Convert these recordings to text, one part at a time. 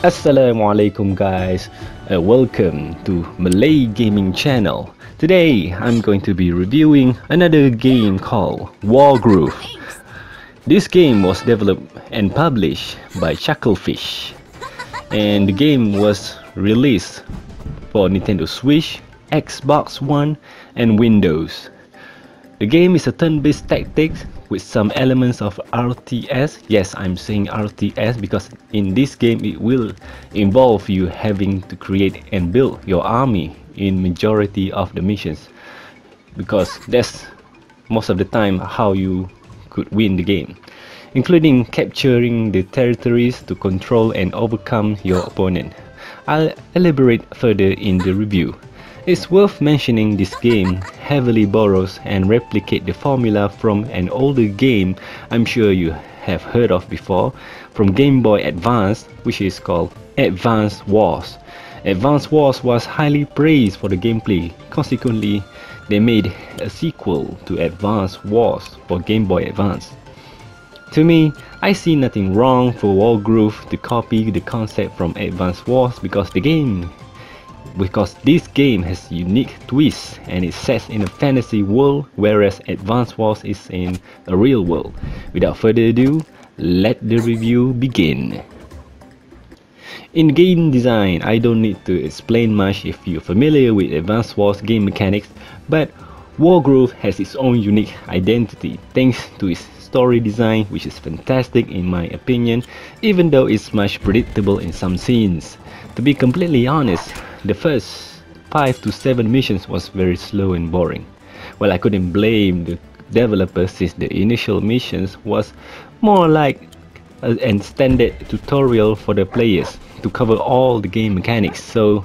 Assalamualaikum guys, welcome to Malay Gaming Channel. Today I'm going to be reviewing another game called Wargroove. This game was developed and published by Chucklefish, and the game was released for Nintendo Switch, Xbox One and Windows. The game is a turn-based tactics with some elements of RTS. Yes, I'm saying RTS because in this game it will involve you having to create and build your army in majority of the missions, because that's most of the time how you could win the game, including capturing the territories to control and overcome your opponent. I'll elaborate further in the review. It's worth mentioning this game heavily borrows and replicate the formula from an older game I'm sure you have heard of before, from Game Boy Advance, which is called Advance Wars. Advance Wars was highly praised for the gameplay. Consequently, they made a sequel to Advance Wars for Game Boy Advance. To me, I see nothing wrong for Wargroove to copy the concept from Advance Wars because this game has unique twists and it sets in a fantasy world, whereas Advance Wars is in a real world. Without further ado, let the review begin. In game design, I don't need to explain much if you're familiar with Advance Wars game mechanics, but Wargroove has its own unique identity thanks to its story design, which is fantastic in my opinion, even though it's much predictable in some scenes. To be completely honest, the first 5 to 7 missions was very slow and boring. Well, I couldn't blame the developers since the initial missions was more like a standard tutorial for the players to cover all the game mechanics, so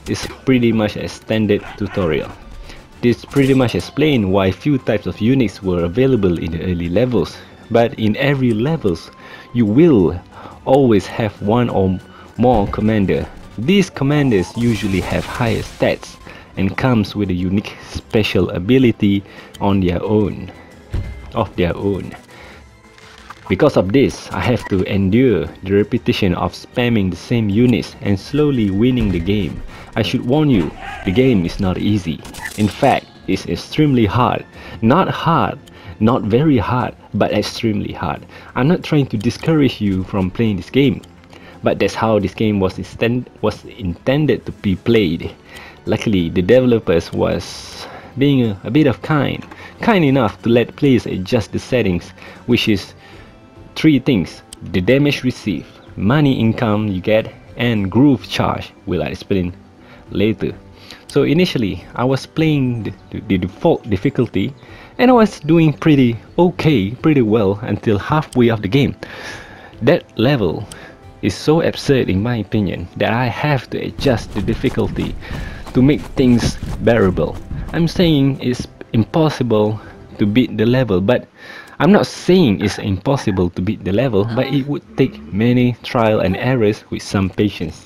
it's pretty much a standard tutorial. This pretty much explains why few types of units were available in the early levels, but in every levels you will always have one or more commander. These commanders usually have higher stats and comes with a unique special ability of their own. Because of this, I have to endure the repetition of spamming the same units and slowly winning the game. I should warn you, the game is not easy. In fact, it's extremely hard. Not hard, not very hard, but extremely hard. I'm not trying to discourage you from playing this game, but that's how this game was intended to be played. Luckily, the developers was being a bit of kind enough to let players adjust the settings, which is 3 things: the damage received, money income you get, and groove charge, will I explain later. So initially, I was playing the default difficulty and I was doing pretty well until halfway of the game. That level is so absurd in my opinion that I have to adjust the difficulty to make things bearable. I'm saying it's impossible to beat the level, but I'm not saying it's impossible to beat the level, but it would take many trial and errors with some patience.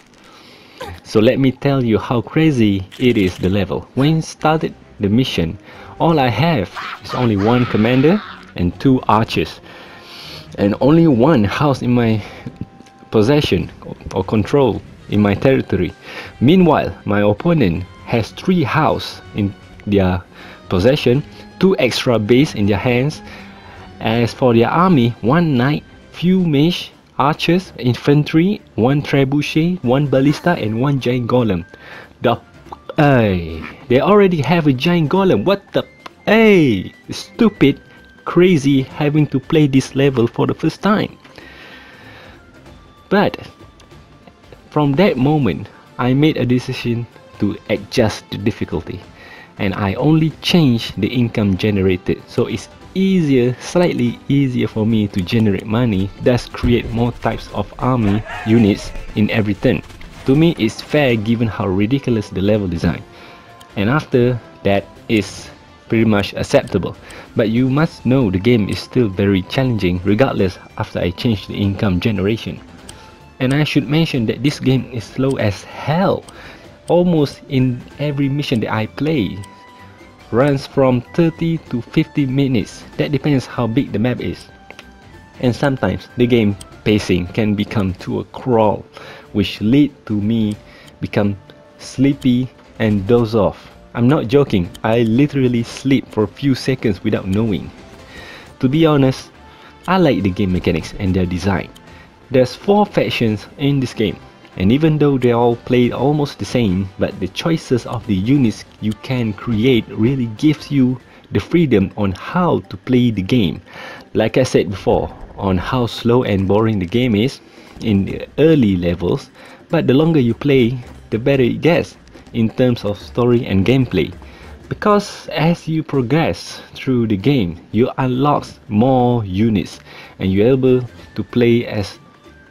So let me tell you how crazy it is, the level. When I started the mission, all I have is only 1 commander and 2 archers, and only 1 house in my possession or control in my territory. Meanwhile, my opponent has 3 houses in their possession, 2 extra base in their hands. As for their army, 1 knight, few mage, archers, infantry, 1 trebuchet, 1 ballista and 1 giant golem. They already have a giant golem. What the stupid, crazy having to play this level for the first time. But from that moment, I made a decision to adjust the difficulty, and I only changed the income generated, so it's slightly easier for me to generate money, thus create more types of army units in every turn. To me, it's fair given how ridiculous the level design, and after that is pretty much acceptable. But you must know the game is still very challenging regardless after I changed the income generation. And I should mention that this game is slow as hell. Almost in every mission that I play runs from 30 to 50 minutes. That depends how big the map is. And sometimes the game pacing can become to a crawl, which lead to me become sleepy and doze off. I'm not joking, I literally sleep for a few seconds without knowing. To be honest, I like the game mechanics and their design. There's 4 factions in this game, and even though they all play almost the same, but the choices of the units you can create really gives you the freedom on how to play the game. Like I said before, on how slow and boring the game is in the early levels, but the longer you play, the better it gets in terms of story and gameplay. Because as you progress through the game, you unlock more units and you're able to play as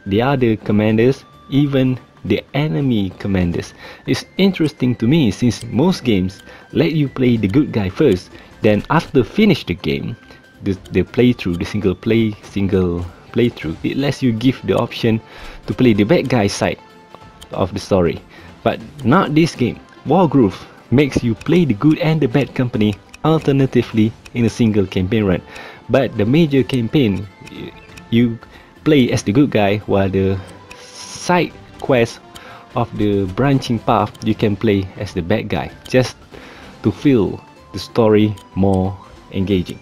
the other commanders, even the enemy commanders. It's interesting to me since most games let you play the good guy first, then after finish the game, the playthrough, the single playthrough, it lets you give the option to play the bad guy side of the story. But not this game. Wargroove makes you play the good and the bad company alternatively in a single campaign run. But the major campaign, you play as the good guy, while the side quest of the branching path, you can play as the bad guy, just to feel the story more engaging.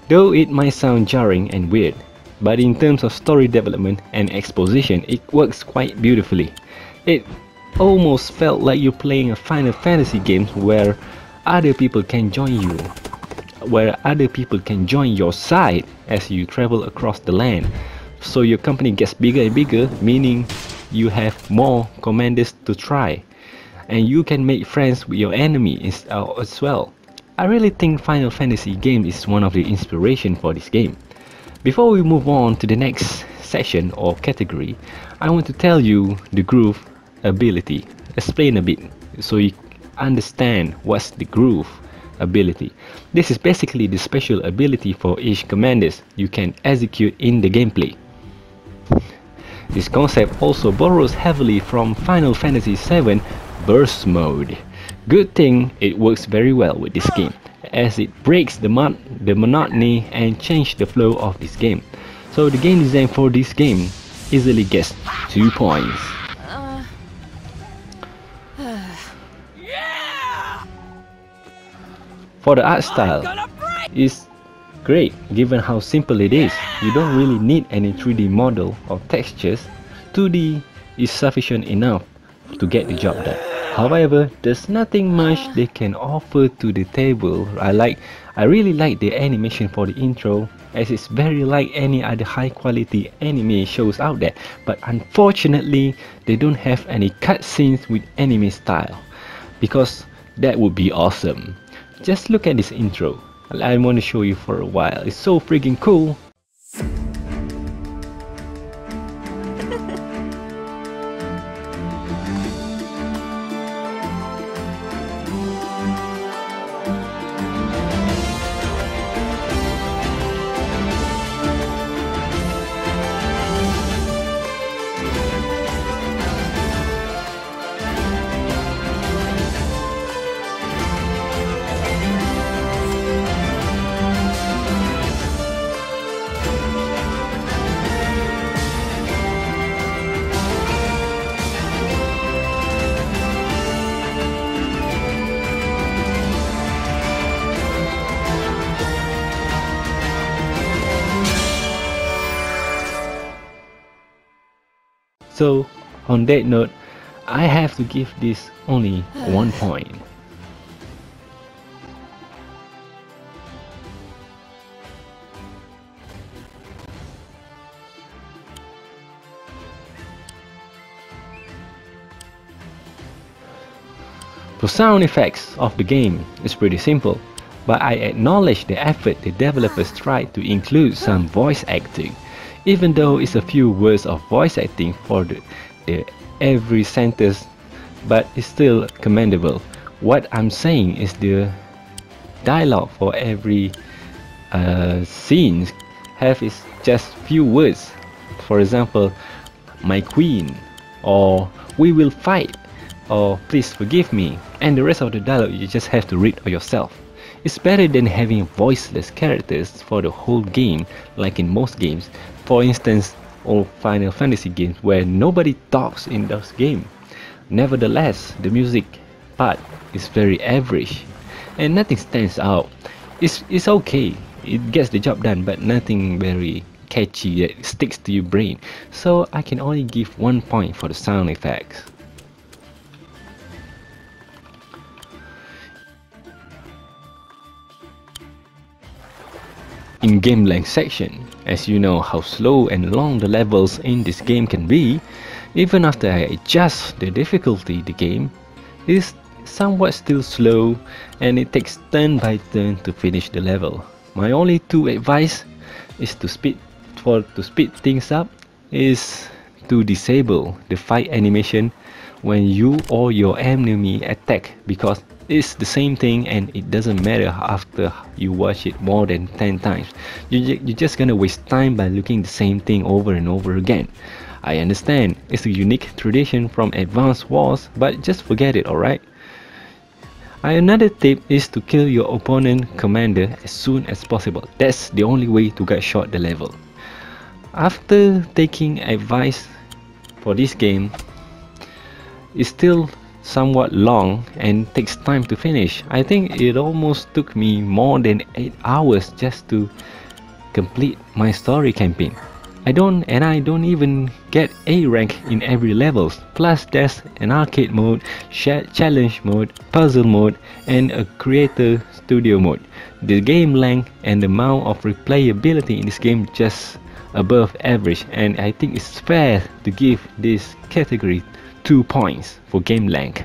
Though it might sound jarring and weird, but in terms of story development and exposition, it works quite beautifully. It almost felt like you're playing a Final Fantasy game where other people can join you, where other people can join your side as you travel across the land. So your company gets bigger and bigger, meaning you have more commanders to try, and you can make friends with your enemy as well. I really think Final Fantasy game is one of the inspiration for this game. Before we move on to the next section or category, I want to tell you the groove ability. Explain a bit so you understand what's the groove ability. This is basically the special ability for each commanders you can execute in the gameplay. This concept also borrows heavily from Final Fantasy VII Burst Mode. Good thing it works very well with this game, as it breaks the monotony and changes the flow of this game. So the game design for this game easily gets 2 points. For the art style, it's great given how simple it is. You don't really need any 3D model or textures. 2D is sufficient enough to get the job done. However, there's nothing much they can offer to the table. I really like the animation for the intro, as it's very like any other high quality anime shows out there, but unfortunately they don't have any cutscenes with anime style, because that would be awesome. Just look at this intro. I want to show you for a while. It's so freaking cool. So on that note, I have to give this only 1 point. The sound effects of the game is pretty simple, but I acknowledge the effort the developers tried to include some voice acting. Even though it's a few words of voice acting for the every sentence, but it's still commendable. What I'm saying is the dialogue for every scene is just few words. For example, my queen, or we will fight, or please forgive me, and the rest of the dialogue you just have to read for yourself. It's better than having voiceless characters for the whole game, like in most games. For instance, all Final Fantasy games where nobody talks in those games. Nevertheless, the music part is very average and nothing stands out. It's okay, it gets the job done, but nothing very catchy that sticks to your brain. So I can only give 1 point for the sound effects. In game length section, as you know how slow and long the levels in this game can be, even after I adjust the difficulty, the game is somewhat still slow and it takes turn by turn to finish the level. My only two advice is to speed things up is to disable the fight animation when you or your enemy attack, because it's the same thing and it doesn't matter after you watch it more than 10 times. You're just gonna waste time by looking the same thing over and over again. I understand it's a unique tradition from Advance Wars, but just forget it, alright? Another tip is to kill your opponent commander as soon as possible. That's the only way to get shot the level. After taking advice for this game, it's still somewhat long and takes time to finish. I think it almost took me more than 8 hours just to complete my story campaign. I don't even get A rank in every levels. Plus there's an arcade mode, challenge mode, puzzle mode, and a creator studio mode. The game length and the amount of replayability in this game just above average, and I think it's fair to give this category 2 points for game length.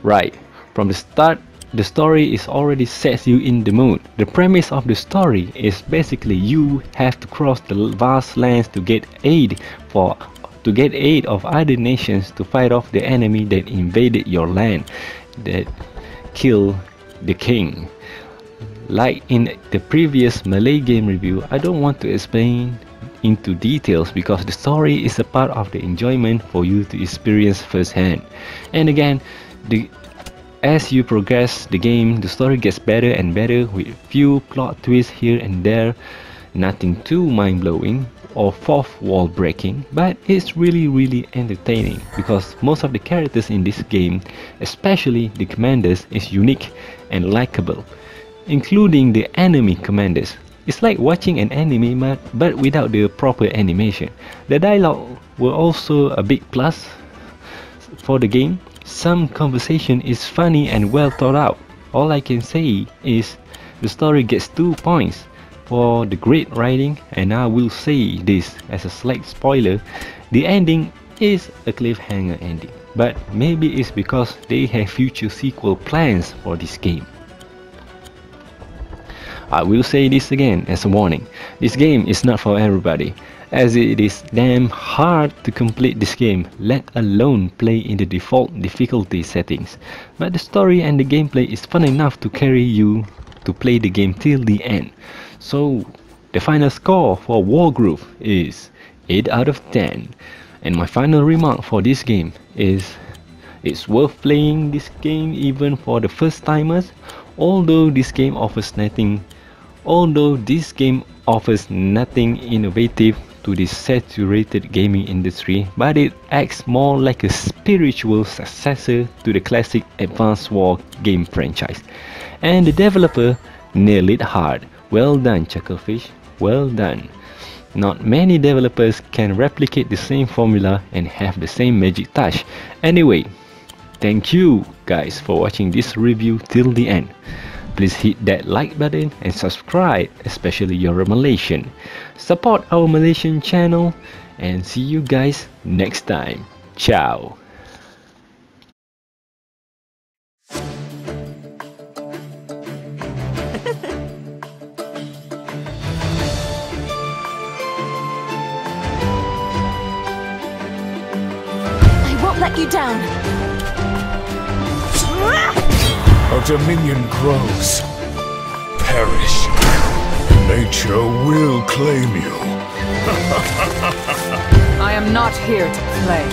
Right, from the start, the story is already sets you in the mood. The premise of the story is basically you have to cross the vast lands to get aid of other nations to fight off the enemy that invaded your land, that killed the king. Like in the previous Malay game review, I don't want to explain into details because the story is a part of the enjoyment for you to experience firsthand. And again, as you progress the game, the story gets better and better with few plot twists here and there. Nothing too mind-blowing or fourth wall breaking, but it's really entertaining because most of the characters in this game, especially the commanders, is unique and likable, including the enemy commanders. It's like watching an anime but without the proper animation. The dialogue were also a big plus for the game. Some conversation is funny and well thought out. All I can say is the story gets 2 points for the great writing, and I will say this as a slight spoiler, the ending is a cliffhanger ending, but maybe it's because they have future sequel plans for this game. I will say this again as a warning, this game is not for everybody, as it is damn hard to complete this game, let alone play in the default difficulty settings. But the story and the gameplay is fun enough to carry you to play the game till the end. So the final score for Wargroove is 8 out of 10. And my final remark for this game is it's worth playing this game even for the first timers, although this game offers nothing innovative to the saturated gaming industry, but it acts more like a spiritual successor to the classic Advance War game franchise. And the developer nailed it hard. Well done, Chucklefish, well done. Not many developers can replicate the same formula and have the same magic touch. Anyway, thank you guys for watching this review till the end. Please hit that like button and subscribe, especially you're a Malaysian. Support our Malaysian channel and see you guys next time. Ciao. I won't let you down. A dominion grows. Perish. Nature will claim you. I am not here to play.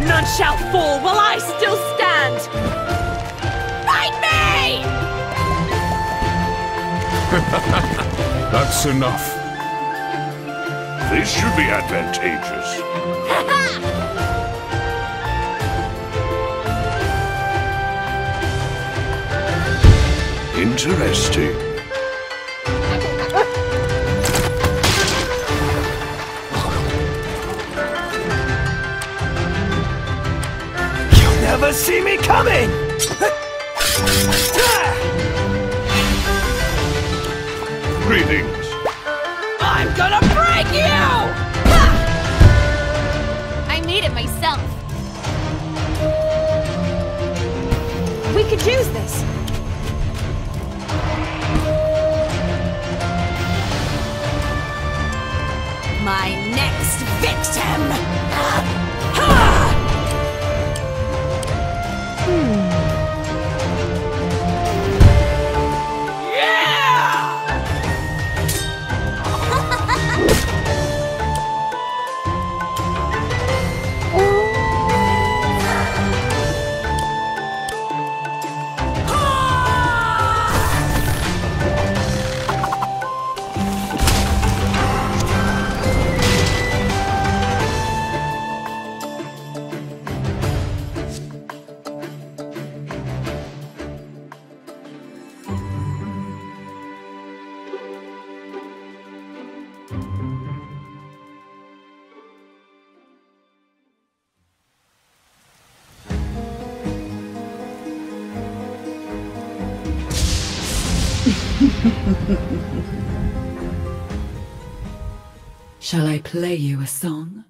None shall fall while I still stand! Fight me! That's enough. This should be advantageous. Interesting. You'll never see me coming! Greetings. I'm gonna break you! I made it myself. We could use this. My next victim! Shall I play you a song?